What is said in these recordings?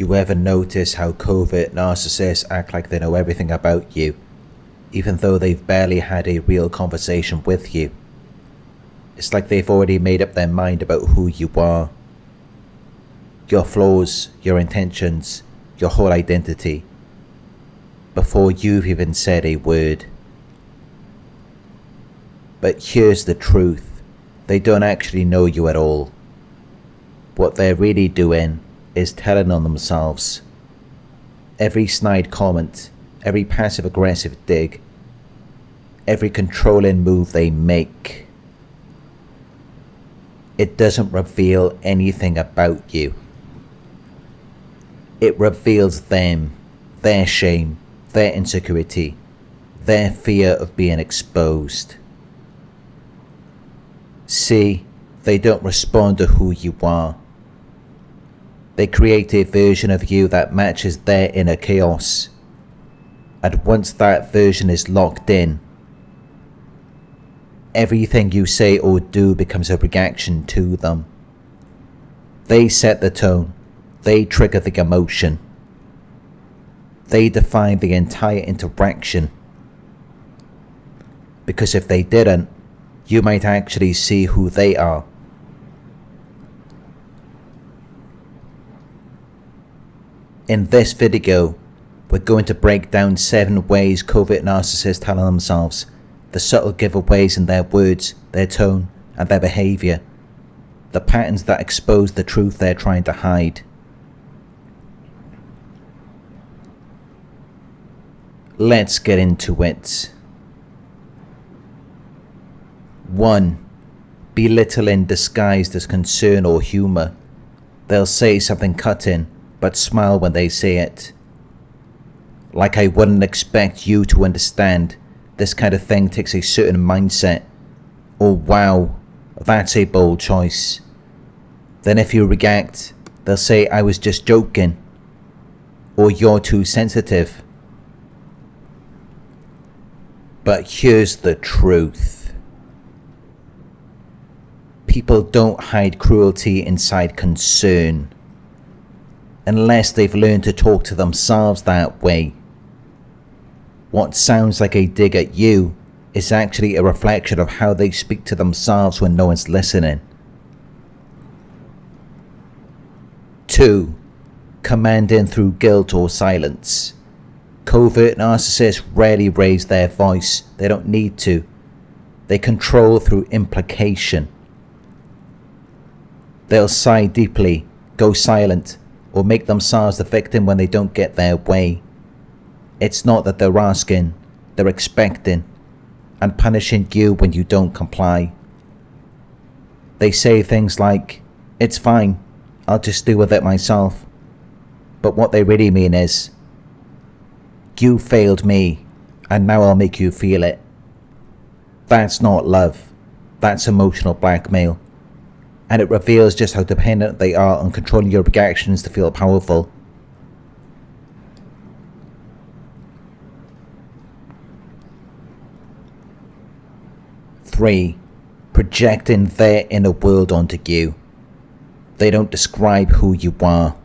You ever notice how covert narcissists act like they know everything about you, even though they've barely had a real conversation with you? It's like they've already made up their mind about who you are, your flaws, your intentions, your whole identity, before you've even said a word. But here's the truth, they don't actually know you at all. What they're really doing is telling on themselves. Every snide comment, every passive aggressive dig, every controlling move they make, it doesn't reveal anything about you. It reveals them, their shame, their insecurity, their fear of being exposed. See, they don't respond to who you are. They create a version of you that matches their inner chaos. And once that version is locked in, everything you say or do becomes a reaction to them. They set the tone. They trigger the emotion. They define the entire interaction. Because if they didn't, you might actually see who they are. In this video, we're going to break down 7 ways covert narcissists tell on themselves, the subtle giveaways in their words, their tone, and their behavior, the patterns that expose the truth they're trying to hide. Let's get into it. 1. Belittling disguised as concern or humor. They'll say something cutting, but smile when they say it. Like, I wouldn't expect you to understand. This kind of thing takes a certain mindset. Or wow, that's a bold choice. Then if you react, they'll say, I was just joking. Or you're too sensitive. But here's the truth. People don't hide cruelty inside concern, unless they've learned to talk to themselves that way. What sounds like a dig at you is actually a reflection of how they speak to themselves when no one's listening. 2. Commanding through guilt or silence. Covert narcissists rarely raise their voice. They don't need to. They control through implication. They'll sigh deeply, go silent, or make themselves the victim when they don't get their way. It's not that they're asking, they're expecting, and punishing you when you don't comply. They say things like, it's fine, I'll just deal with it myself. But what they really mean is, you failed me, and now I'll make you feel it. That's not love, that's emotional blackmail. And it reveals just how dependent they are on controlling your reactions to feel powerful. 3. Projecting their inner world onto you. They don't describe who you are.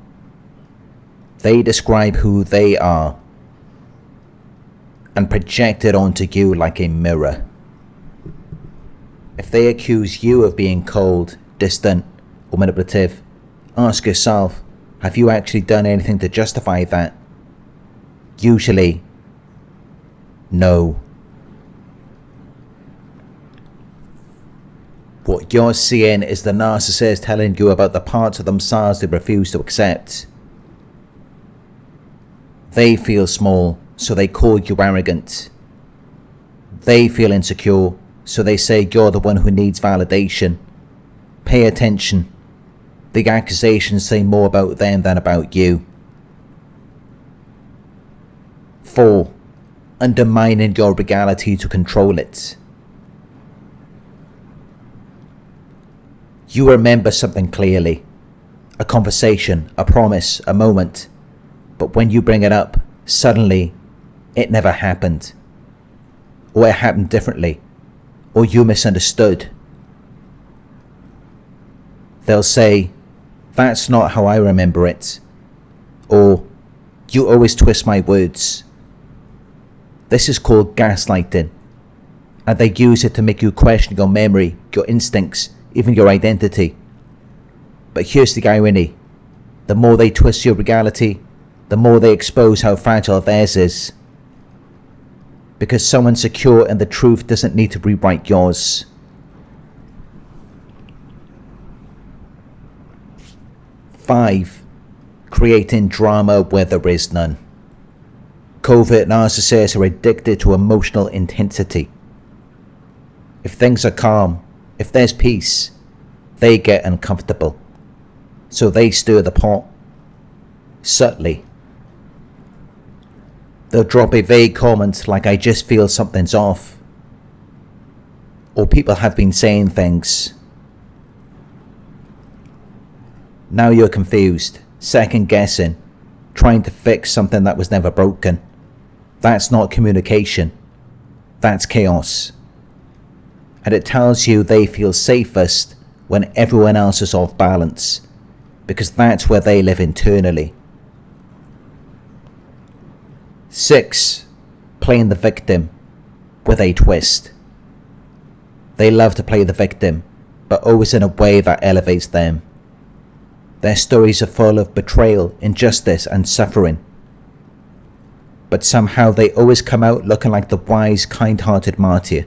They describe who they are and project it onto you like a mirror. If they accuse you of being cold, distant, or manipulative, ask yourself, have you actually done anything to justify that? Usually, no. What you're seeing is the narcissist telling you about the parts of themselves they refuse to accept. They feel small, so they call you arrogant. They feel insecure, so they say you're the one who needs validation. Pay attention. The accusations say more about them than about you. 4. Undermining your reality to control it. You remember something clearly. A conversation, a promise, a moment. But when you bring it up, suddenly, it never happened. Or it happened differently. Or you misunderstood. They'll say, that's not how I remember it. or "you always twist my words." This is called gaslighting, and they use it to make you question your memory, your instincts, even your identity. But here's the irony: the more they twist your reality, the more they expose how fragile theirs is. Because someone secure in the truth doesn't need to rewrite yours. 5. Creating drama where there is none. Covert narcissists are addicted to emotional intensity. If things are calm, if there's peace, they get uncomfortable. So they stir the pot. Subtly. They'll drop a vague comment like, "I just feel something's off." Or, "People have been saying things." Now you're confused, second guessing, trying to fix something that was never broken. That's not communication. That's chaos. And it tells you they feel safest when everyone else is off balance, because that's where they live internally. 6. Playing the victim with a twist. They love to play the victim, but always in a way that elevates them. Their stories are full of betrayal, injustice, and suffering. But somehow they always come out looking like the wise, kind-hearted martyr.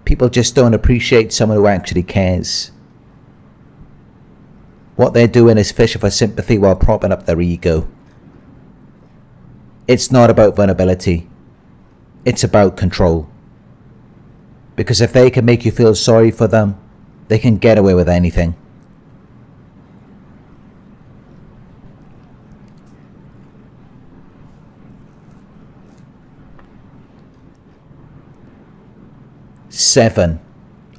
People just don't appreciate someone who actually cares. What they're doing is fishing for sympathy while propping up their ego. It's not about vulnerability. It's about control. Because if they can make you feel sorry for them, they can get away with anything. Seven,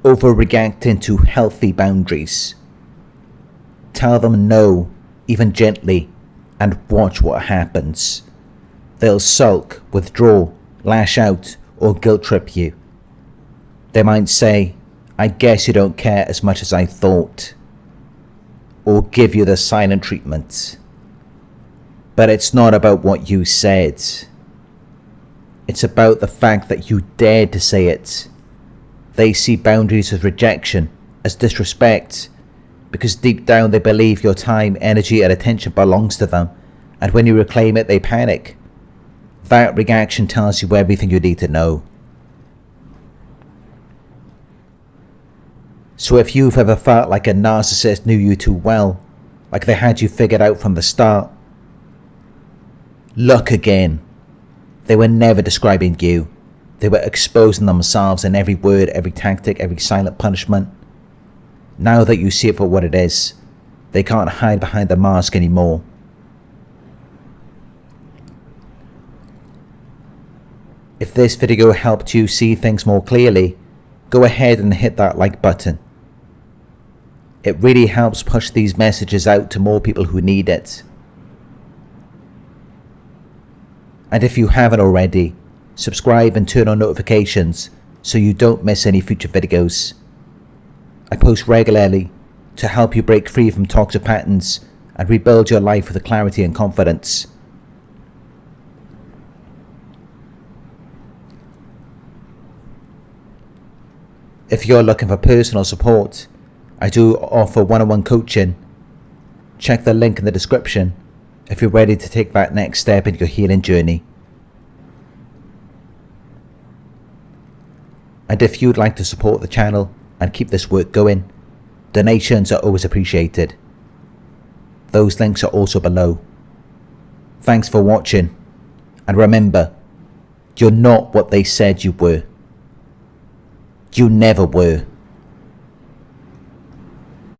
overreacting to healthy boundaries. Tell them no, even gently, and watch what happens. They'll sulk, withdraw, lash out, or guilt trip you. They might say, "I guess you don't care as much as I thought," or give you the silent treatment. But it's not about what you said. It's about the fact that you dared to say it. They see boundaries as rejection, as disrespect, because deep down they believe your time, energy, and attention belongs to them, and when you reclaim it, they panic. That reaction tells you everything you need to know. So if you've ever felt like a narcissist knew you too well, like they had you figured out from the start, look again. They were never describing you. They were exposing themselves in every word, every tactic, every silent punishment. Now that you see it for what it is, they can't hide behind the mask anymore. If this video helped you see things more clearly, go ahead and hit that like button. It really helps push these messages out to more people who need it. And if you haven't already, subscribe and turn on notifications so you don't miss any future videos. I post regularly to help you break free from toxic patterns and rebuild your life with clarity and confidence. If you're looking for personal support, I do offer one-on-one coaching. Check the link in the description if you're ready to take that next step in your healing journey. And if you'd like to support the channel and keep this work going, donations are always appreciated. Those links are also below. Thanks for watching, and remember, you're not what they said you were. You never were.